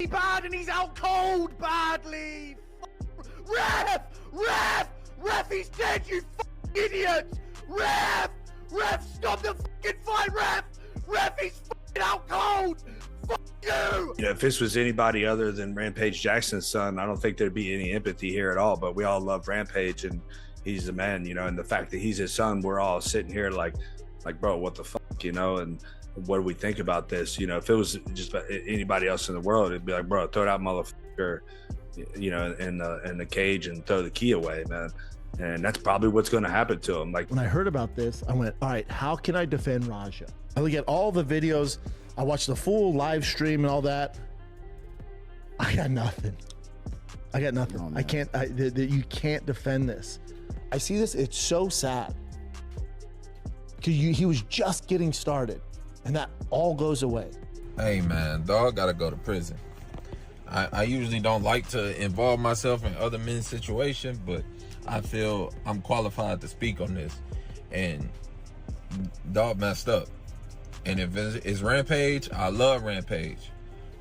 bad and he's out cold badly. Ref, he's dead, you fucking idiots. Ref, stop the fucking fight, ref, he's fucking out cold. Fuck you. You know, if this was anybody other than Rampage Jackson's son, I don't think there'd be any empathy here at all. But we all love Rampage, and he's the man, you know. And the fact that he's his son, we're all sitting here like, bro, what the fuck, you know? And what do we think about this? You know, if it was just anybody else in the world, it'd be like, bro, throw that motherfucker, you know, in the cage and throw the key away, man. And that's probably what's going to happen to him. Like, when I heard about this, I went, all right, how can I defend Raja? I look at all the videos. I watched the full live stream and all that. I got nothing. Oh, I can't, you can't defend this. I see this, it's so sad. Because he was just getting started, and that all goes away. Hey man, dog gotta go to prison. I usually don't like to involve myself in other men's situations, but I feel I'm qualified to speak on this. And dog messed up. And if it's Rampage, I love Rampage.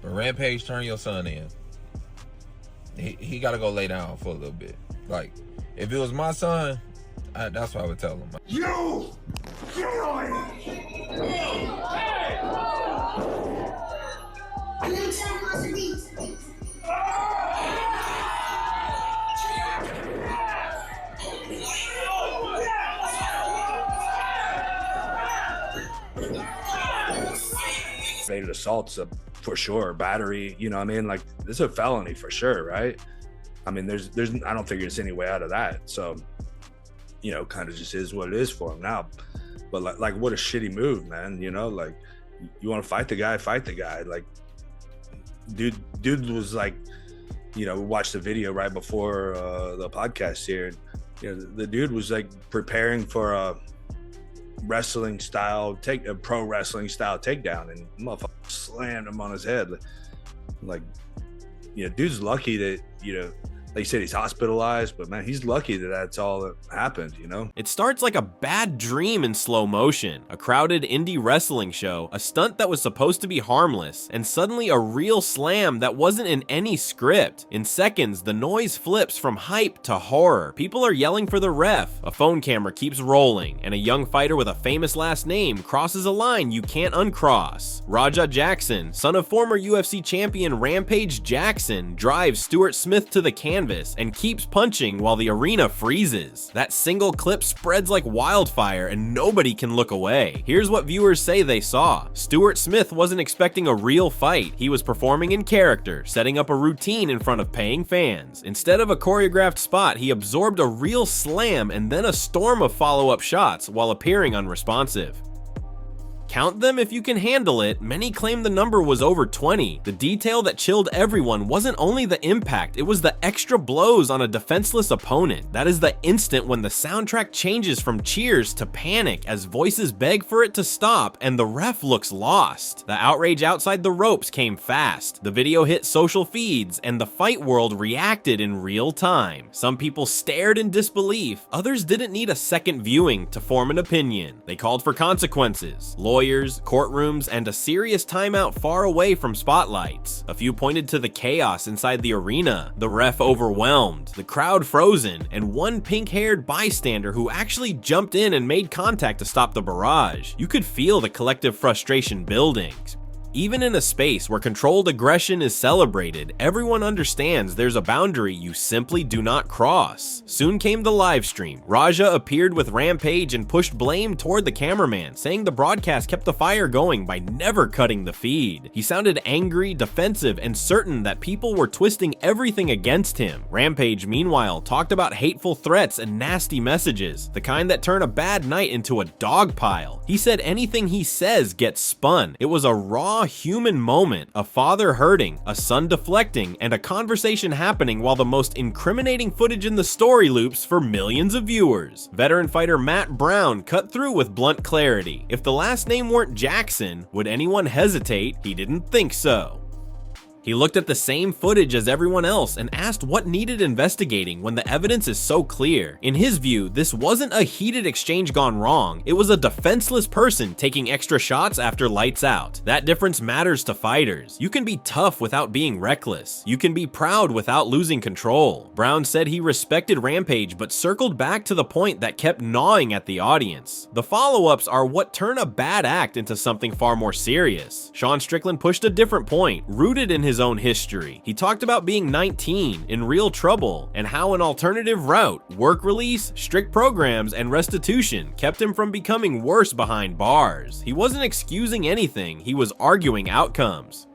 But Rampage, turn your son in. He got to go lay down for a little bit. Like, if it was my son, that's what I would tell him. You! Kill him! Aggravated assault's for sure, battery, you know what I mean? Like, this is a felony for sure, right? I mean, there's I don't think there's any way out of that. So, you know, kind of just is what it is for him now. But like what a shitty move, man. You know, like, you want to fight the guy. Like, dude was like, you know, we watched the video right before the podcast here. And, you know, the dude was like preparing for a pro wrestling style takedown, and motherfucker slammed him on his head. Like, you know, dude's lucky that, you know, like you said, he's hospitalized, but man, he's lucky that that's all that happened, you know? It starts like a bad dream in slow motion, a crowded indie wrestling show, a stunt that was supposed to be harmless, and suddenly a real slam that wasn't in any script. In seconds, the noise flips from hype to horror. People are yelling for the ref, a phone camera keeps rolling, and a young fighter with a famous last name crosses a line you can't uncross. Raja Jackson, son of former UFC champion Rampage Jackson, drives Stuart Smith to the canvas and keeps punching while the arena freezes. That single clip spreads like wildfire and nobody can look away. Here's what viewers say they saw. Stuart Smith wasn't expecting a real fight. He was performing in character, setting up a routine in front of paying fans. Instead of a choreographed spot, he absorbed a real slam and then a storm of follow-up shots while appearing unresponsive. Count them if you can handle it. Many claim the number was over 20. The detail that chilled everyone wasn't only the impact, it was the extra blows on a defenseless opponent. That is the instant when the soundtrack changes from cheers to panic as voices beg for it to stop and the ref looks lost. The outrage outside the ropes came fast. The video hit social feeds and the fight world reacted in real time. Some people stared in disbelief. Others didn't need a second viewing to form an opinion. They called for consequences. Lawyers, courtrooms, and a serious timeout far away from spotlights. A few pointed to the chaos inside the arena, the ref overwhelmed, the crowd frozen, and one pink-haired bystander who actually jumped in and made contact to stop the barrage. You could feel the collective frustration building. Even in a space where controlled aggression is celebrated, everyone understands there's a boundary you simply do not cross. Soon came the live stream. Raja appeared with Rampage and pushed blame toward the cameraman, saying the broadcast kept the fire going by never cutting the feed. He sounded angry, defensive, and certain that people were twisting everything against him. Rampage, meanwhile, talked about hateful threats and nasty messages, the kind that turn a bad night into a dog pile. He said anything he says gets spun. It was a raw human moment, a father hurting, a son deflecting, and a conversation happening while the most incriminating footage in the story loops for millions of viewers. Veteran fighter Matt Brown cut through with blunt clarity. If the last name weren't Jackson, would anyone hesitate? He didn't think so. He looked at the same footage as everyone else and asked what needed investigating when the evidence is so clear. In his view, this wasn't a heated exchange gone wrong, it was a defenseless person taking extra shots after lights out. That difference matters to fighters. You can be tough without being reckless. You can be proud without losing control. Brown said he respected Rampage but circled back to the point that kept gnawing at the audience. The follow-ups are what turn a bad act into something far more serious. Sean Strickland pushed a different point, rooted in his own history. He talked about being 19, in real trouble, and how an alternative route, work release, strict programs, and restitution kept him from becoming worse behind bars. He wasn't excusing anything, he was arguing outcomes.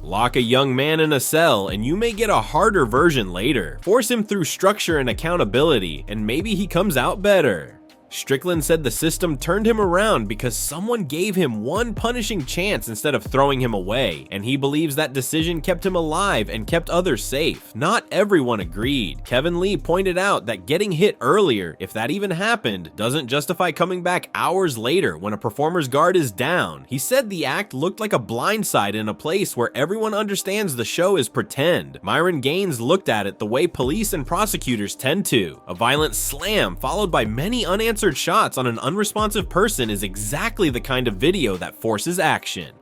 Lock a young man in a cell and you may get a harder version later. Force him through structure and accountability, and maybe he comes out better. Strickland said the system turned him around because someone gave him one punishing chance instead of throwing him away, and he believes that decision kept him alive and kept others safe. Not everyone agreed. Kevin Lee pointed out that getting hit earlier, if that even happened, doesn't justify coming back hours later when a performer's guard is down. He said the act looked like a blindside in a place where everyone understands the show is pretend. Myron Gaines looked at it the way police and prosecutors tend to. A violent slam followed by many unanswered shots on an unresponsive person is exactly the kind of video that forces action.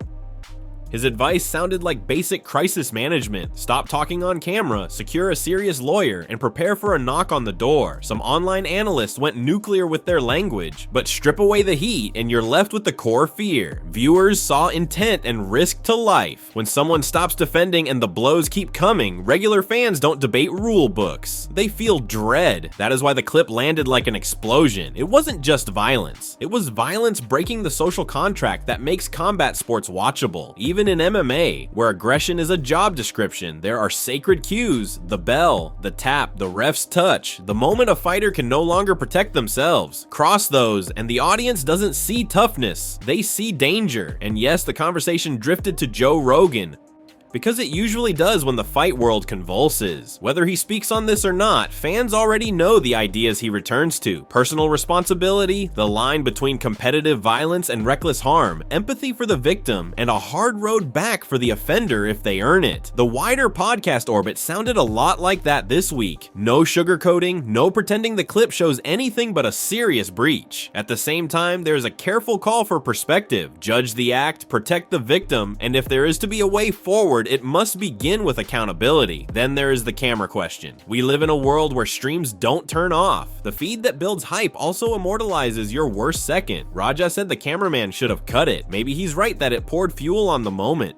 His advice sounded like basic crisis management. Stop talking on camera, secure a serious lawyer, and prepare for a knock on the door. Some online analysts went nuclear with their language, but strip away the heat and you're left with the core fear. Viewers saw intent and risk to life. When someone stops defending and the blows keep coming, regular fans don't debate rule books. They feel dread. That is why the clip landed like an explosion. It wasn't just violence. It was violence breaking the social contract that makes combat sports watchable. Even in MMA, where aggression is a job description, there are sacred cues: the bell, the tap, the ref's touch, the moment a fighter can no longer protect themselves. Cross those, and the audience doesn't see toughness, they see danger. And yes, the conversation drifted to Joe Rogan, because it usually does when the fight world convulses. Whether he speaks on this or not, fans already know the ideas he returns to: personal responsibility, the line between competitive violence and reckless harm, empathy for the victim, and a hard road back for the offender if they earn it. The wider podcast orbit sounded a lot like that this week. No sugarcoating, no pretending the clip shows anything but a serious breach. At the same time, there's a careful call for perspective: judge the act, protect the victim, and if there is to be a way forward, it must begin with accountability. Then there is the camera question. We live in a world where streams don't turn off. The feed that builds hype also immortalizes your worst second. Raja said the cameraman should have cut it. Maybe he's right that it poured fuel on the moment,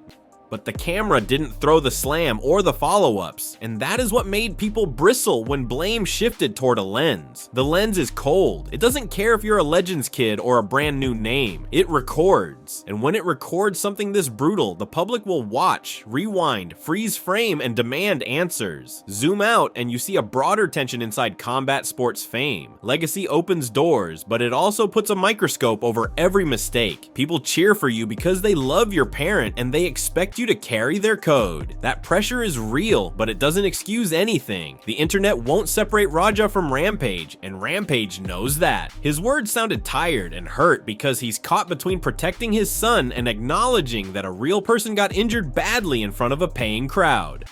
but the camera didn't throw the slam or the follow-ups, and that is what made people bristle when blame shifted toward a lens. The lens is cold. It doesn't care if you're a Legends kid or a brand new name. It records, and when it records something this brutal, the public will watch, rewind, freeze frame, and demand answers. Zoom out and you see a broader tension inside combat sports fame. Legacy opens doors, but it also puts a microscope over every mistake. People cheer for you because they love your parent and they expect you to carry their code. That pressure is real, but it doesn't excuse anything. The internet won't separate Raja from Rampage, and Rampage knows that. His words sounded tired and hurt because he's caught between protecting his son and acknowledging that a real person got injured badly in front of a paying crowd.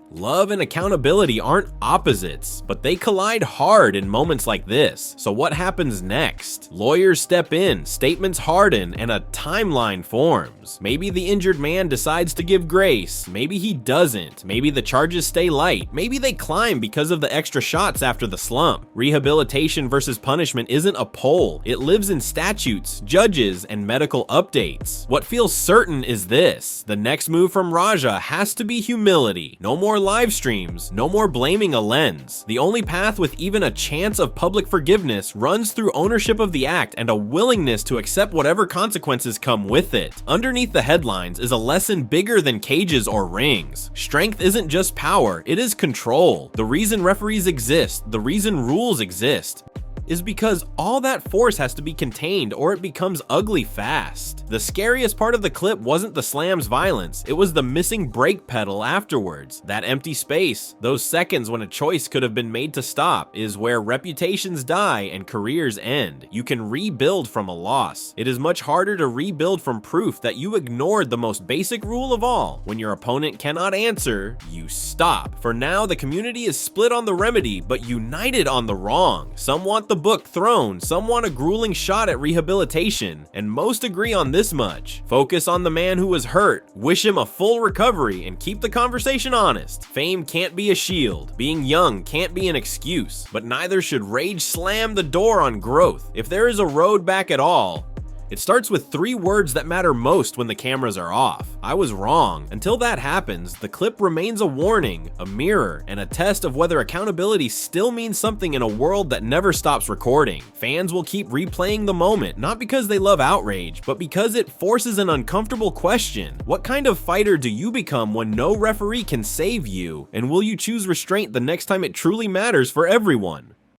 Love and accountability aren't opposites, but they collide hard in moments like this. So what happens next? Lawyers step in, statements harden, and a timeline forms. Maybe the injured man decides to give grace, maybe he doesn't, maybe the charges stay light, maybe they climb because of the extra shots after the slump. Rehabilitation versus punishment isn't a poll, it lives in statutes, judges, and medical updates. What feels certain is this: the next move from Raja has to be humility. No more live streams, no more blaming a lens. The only path with even a chance of public forgiveness runs through ownership of the act and a willingness to accept whatever consequences come with it. Underneath the headlines is a lesson bigger than cages or rings. Strength isn't just power, it is control. The reason referees exist, the reason rules exist, is because all that force has to be contained or it becomes ugly fast. The scariest part of the clip wasn't the slam's violence, it was the missing brake pedal afterwards. That empty space, those seconds when a choice could have been made to stop, is where reputations die and careers end. You can rebuild from a loss. It is much harder to rebuild from proof that you ignored the most basic rule of all. When your opponent cannot answer, you stop. For now, the community is split on the remedy, but united on the wrong. Some want the book thrown, some want a grueling shot at rehabilitation, and most agree on this much. Focus on the man who was hurt, wish him a full recovery, and keep the conversation honest. Fame can't be a shield. Being young can't be an excuse, but neither should rage slam the door on growth. If there is a road back at all, it starts with 3 words that matter most when the cameras are off. I was wrong. Until that happens, the clip remains a warning, a mirror, and a test of whether accountability still means something in a world that never stops recording. Fans will keep replaying the moment, not because they love outrage, but because it forces an uncomfortable question. What kind of fighter do you become when no referee can save you? And will you choose restraint the next time it truly matters for everyone?